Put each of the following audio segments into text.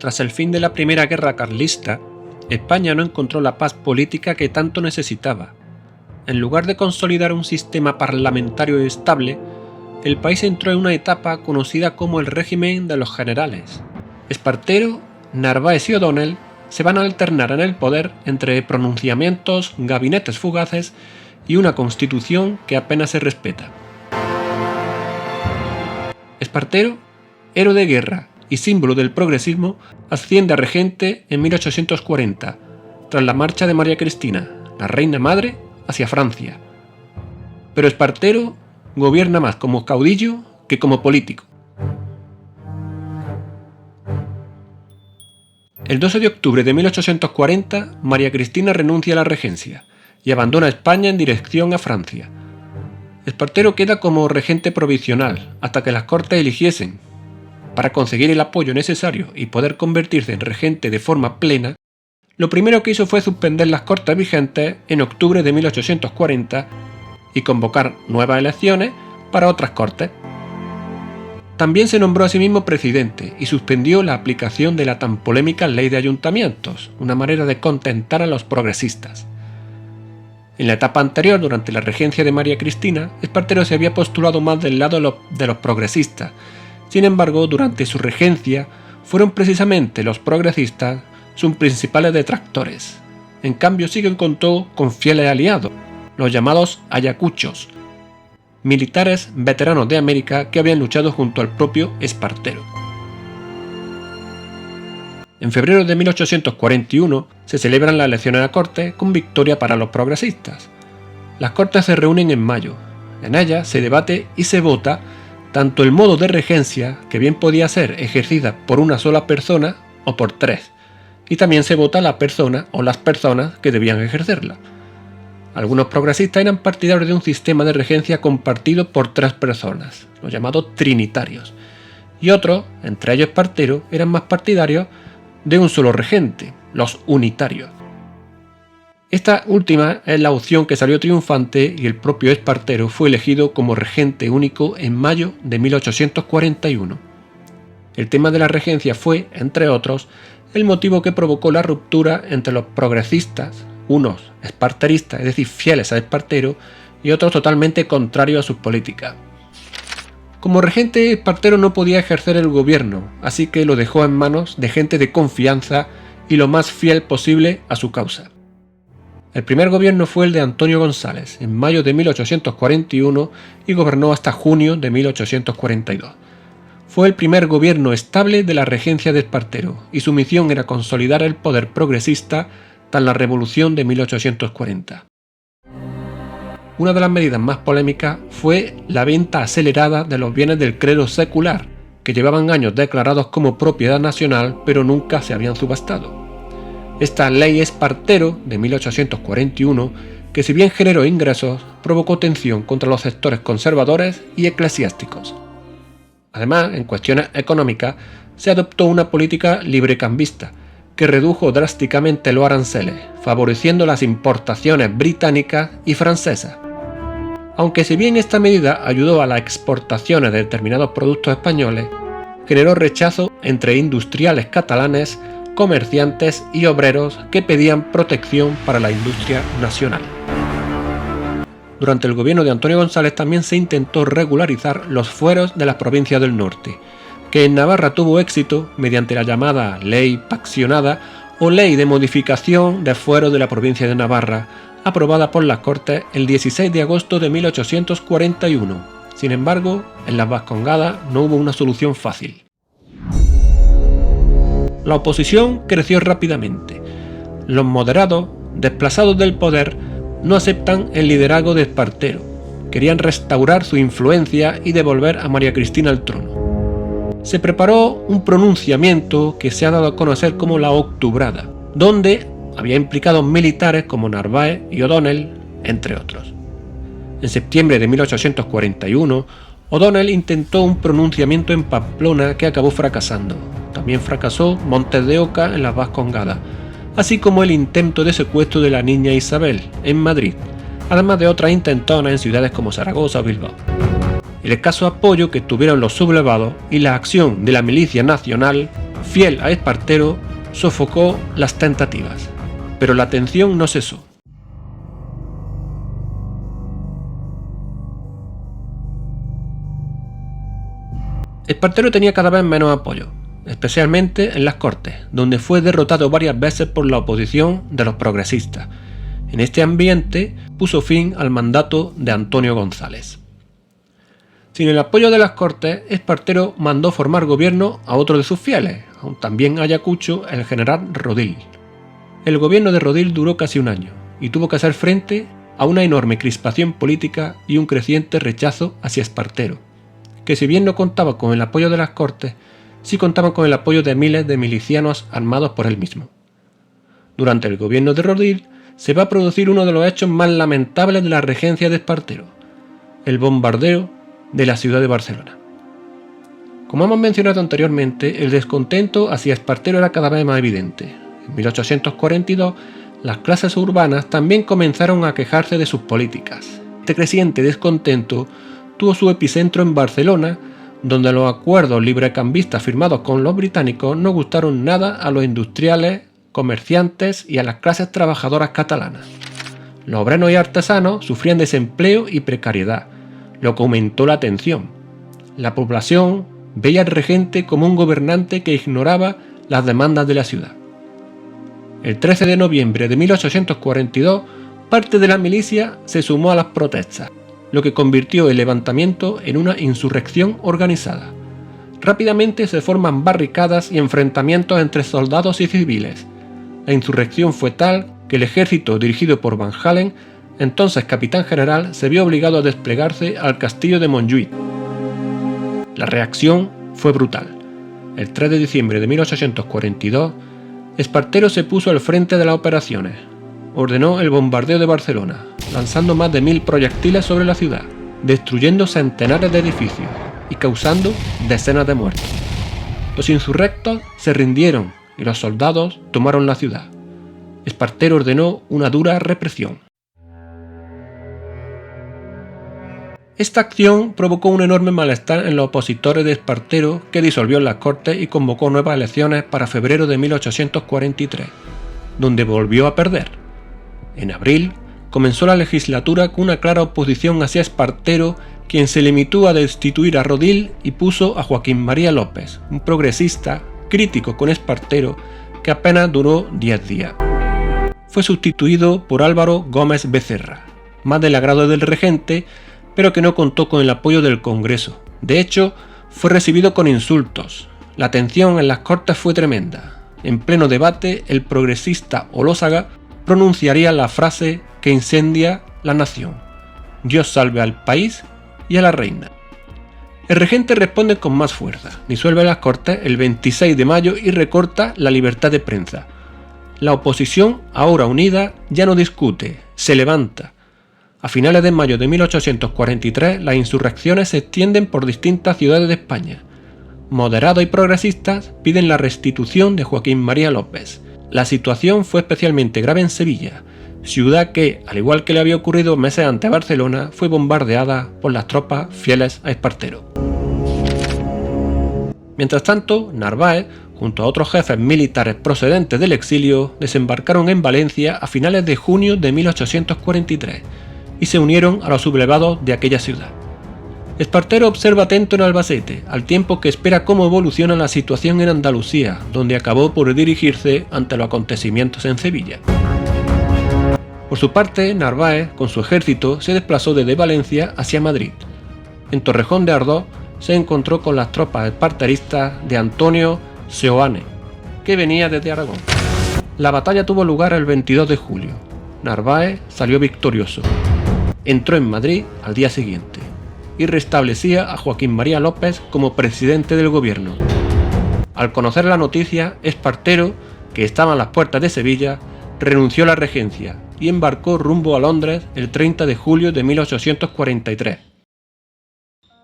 Tras el fin de la Primera Guerra Carlista, España no encontró la paz política que tanto necesitaba. En lugar de consolidar un sistema parlamentario estable, el país entró en una etapa conocida como el régimen de los generales. Espartero, Narváez y O'Donnell se van a alternar en el poder entre pronunciamientos, gabinetes fugaces y una constitución que apenas se respeta. Espartero, héroe de guerra y símbolo del progresismo, asciende a regente en 1840, tras la marcha de María Cristina, la reina madre, hacia Francia. Pero Espartero gobierna más como caudillo que como político. El 12 de octubre de 1840, María Cristina renuncia a la regencia y abandona España en dirección a Francia. Espartero queda como regente provisional hasta que las Cortes eligiesen. Para conseguir el apoyo necesario y poder convertirse en regente de forma plena, lo primero que hizo fue suspender las Cortes vigentes en octubre de 1840 y convocar nuevas elecciones para otras Cortes. También se nombró a sí mismo presidente y suspendió la aplicación de la tan polémica Ley de Ayuntamientos, una manera de contentar a los progresistas. En la etapa anterior, durante la regencia de María Cristina, Espartero se había postulado más del lado de los progresistas. Sin embargo, durante su regencia, fueron precisamente los progresistas sus principales detractores. En cambio, sí que contó con fieles aliados, los llamados ayacuchos, militares veteranos de América que habían luchado junto al propio Espartero. En febrero de 1841 se celebran las elecciones a Cortes con victoria para los progresistas. Las Cortes se reúnen en mayo. En ellas se debate y se vota tanto el modo de regencia, que bien podía ser ejercida por una sola persona o por tres, y también se vota la persona o las personas que debían ejercerla. Algunos progresistas eran partidarios de un sistema de regencia compartido por tres personas, los llamados trinitarios, y otros, entre ellos Espartero, eran más partidarios de un solo regente, los unitarios. Esta última es la opción que salió triunfante y el propio Espartero fue elegido como regente único en mayo de 1841. El tema de la regencia fue, entre otros, el motivo que provocó la ruptura entre los progresistas, unos esparteristas, es decir, fieles a Espartero, y otros totalmente contrarios a sus políticas. Como regente, Espartero no podía ejercer el gobierno, así que lo dejó en manos de gente de confianza y lo más fiel posible a su causa. El primer gobierno fue el de Antonio González, en mayo de 1841 y gobernó hasta junio de 1842. Fue el primer gobierno estable de la regencia de Espartero y su misión era consolidar el poder progresista tras la Revolución de 1840. Una de las medidas más polémicas fue la venta acelerada de los bienes del clero secular, que llevaban años declarados como propiedad nacional pero nunca se habían subastado. Esta ley Espartero de 1841, que si bien generó ingresos, provocó tensión contra los sectores conservadores y eclesiásticos. Además, en cuestiones económicas, se adoptó una política librecambista, que redujo drásticamente los aranceles, favoreciendo las importaciones británicas y francesas. Aunque si bien esta medida ayudó a las exportaciones de determinados productos españoles, generó rechazo entre industriales catalanes, comerciantes y obreros que pedían protección para la industria nacional. Durante el gobierno de Antonio González también se intentó regularizar los fueros de las provincias del norte, que en Navarra tuvo éxito mediante la llamada Ley Paccionada o Ley de Modificación de Fueros de la provincia de Navarra, aprobada por las Cortes el 16 de agosto de 1841. Sin embargo, en las Vascongadas no hubo una solución fácil. La oposición creció rápidamente. Los moderados, desplazados del poder, no aceptan el liderazgo de Espartero. Querían restaurar su influencia y devolver a María Cristina al trono. Se preparó un pronunciamiento que se ha dado a conocer como la Octubrada, donde había implicados militares como Narváez y O'Donnell, entre otros. En septiembre de 1841, O'Donnell intentó un pronunciamiento en Pamplona que acabó fracasando. También fracasó Montes de Oca en las Vascongadas, así como el intento de secuestro de la niña Isabel en Madrid, además de otras intentonas en ciudades como Zaragoza o Bilbao. El escaso apoyo que tuvieron los sublevados y la acción de la milicia nacional fiel a Espartero, sofocó las tentativas, pero la tensión no cesó. Espartero tenía cada vez menos apoyo, especialmente en las Cortes, donde fue derrotado varias veces por la oposición de los progresistas. En este ambiente puso fin al mandato de Antonio González. Sin el apoyo de las Cortes, Espartero mandó formar gobierno a otro de sus fieles, también ayacucho, el general Rodil. El gobierno de Rodil duró casi un año y tuvo que hacer frente a una enorme crispación política y un creciente rechazo hacia Espartero, que si bien no contaba con el apoyo de las Cortes, sí contaba con el apoyo de miles de milicianos armados por él mismo. Durante el gobierno de Rodil se va a producir uno de los hechos más lamentables de la regencia de Espartero, el bombardeo de la ciudad de Barcelona. Como hemos mencionado anteriormente, el descontento hacia Espartero era cada vez más evidente. En 1842, las clases urbanas también comenzaron a quejarse de sus políticas. Este creciente descontento tuvo su epicentro en Barcelona, donde los acuerdos librecambistas firmados con los británicos no gustaron nada a los industriales, comerciantes y a las clases trabajadoras catalanas. Los obreros y artesanos sufrían desempleo y precariedad, lo que aumentó la tensión. La población veía al regente como un gobernante que ignoraba las demandas de la ciudad. El 13 de noviembre de 1842, parte de la milicia se sumó a las protestas, lo que convirtió el levantamiento en una insurrección organizada. Rápidamente se forman barricadas y enfrentamientos entre soldados y civiles. La insurrección fue tal que el ejército dirigido por Van Halen, entonces capitán general, se vio obligado a desplegarse al castillo de Montjuïc. La reacción fue brutal. El 3 de diciembre de 1842, Espartero se puso al frente de las operaciones. Ordenó el bombardeo de Barcelona, lanzando más de 1000 proyectiles sobre la ciudad, destruyendo centenares de edificios y causando decenas de muertos. Los insurrectos se rindieron y los soldados tomaron la ciudad. Espartero ordenó una dura represión. Esta acción provocó un enorme malestar en los opositores de Espartero, que disolvió las Cortes y convocó nuevas elecciones para febrero de 1843, donde volvió a perder. En abril comenzó la legislatura con una clara oposición hacia Espartero, quien se limitó a destituir a Rodil y puso a Joaquín María López, un progresista crítico con Espartero que apenas duró 10 días. Fue sustituido por Álvaro Gómez Becerra, más del agrado del regente, pero que no contó con el apoyo del Congreso. De hecho, fue recibido con insultos. La tensión en las Cortes fue tremenda. En pleno debate, el progresista Olózaga pronunciaría la frase que incendia la nación: Dios salve al país y a la reina. El regente responde con más fuerza, disuelve las Cortes el 26 de mayo y recorta la libertad de prensa. La oposición, ahora unida, ya no discute, se levanta. A finales de mayo de 1843, las insurrecciones se extienden por distintas ciudades de España. Moderados y progresistas piden la restitución de Joaquín María López. La situación fue especialmente grave en Sevilla, ciudad que, al igual que le había ocurrido meses antes a Barcelona, fue bombardeada por las tropas fieles a Espartero. Mientras tanto, Narváez, junto a otros jefes militares procedentes del exilio, desembarcaron en Valencia a finales de junio de 1843 y se unieron a los sublevados de aquella ciudad. Espartero observa atento en Albacete, al tiempo que espera cómo evoluciona la situación en Andalucía, donde acabó por dirigirse ante los acontecimientos en Sevilla. Por su parte, Narváez, con su ejército, se desplazó desde Valencia hacia Madrid. En Torrejón de Ardoz se encontró con las tropas esparteristas de Antonio Seoane, que venía desde Aragón. La batalla tuvo lugar el 22 de julio. Narváez salió victorioso. Entró en Madrid al día siguiente y restablecía a Joaquín María López como presidente del gobierno. Al conocer la noticia, Espartero, que estaba a las puertas de Sevilla, renunció a la regencia y embarcó rumbo a Londres el 30 de julio de 1843.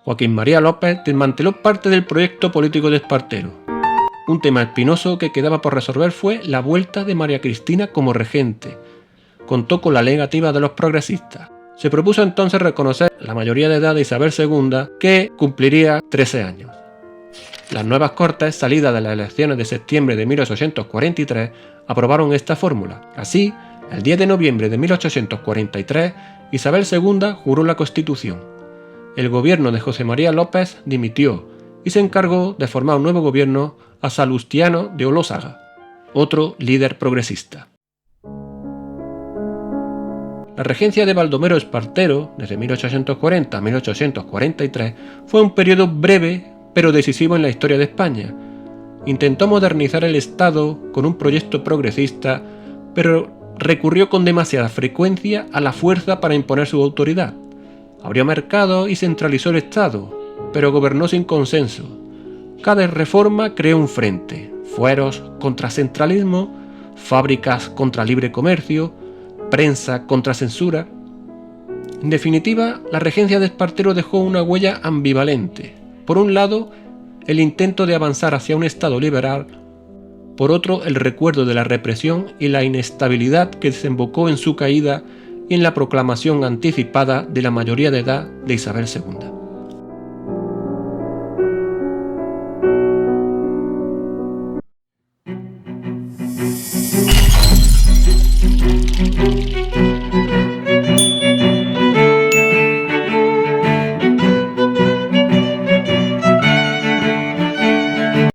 Joaquín María López desmanteló parte del proyecto político de Espartero. Un tema espinoso que quedaba por resolver fue la vuelta de María Cristina como regente. Contó con la negativa de los progresistas. Se propuso entonces reconocer la mayoría de edad de Isabel II, que cumpliría 13 años. Las nuevas Cortes, salidas de las elecciones de septiembre de 1843, aprobaron esta fórmula. Así, el 10 de noviembre de 1843, Isabel II juró la Constitución. El gobierno de José María López dimitió y se encargó de formar un nuevo gobierno a Salustiano de Olózaga, otro líder progresista. La regencia de Baldomero Espartero, desde 1840 a 1843, fue un periodo breve pero decisivo en la historia de España. Intentó modernizar el Estado con un proyecto progresista, pero recurrió con demasiada frecuencia a la fuerza para imponer su autoridad. Abrió mercados y centralizó el Estado, pero gobernó sin consenso. Cada reforma creó un frente: fueros contra centralismo, fábricas contra libre comercio, prensa contra censura. En definitiva, la regencia de Espartero dejó una huella ambivalente. Por un lado, el intento de avanzar hacia un Estado liberal, por otro, el recuerdo de la represión y la inestabilidad que desembocó en su caída y en la proclamación anticipada de la mayoría de edad de Isabel II.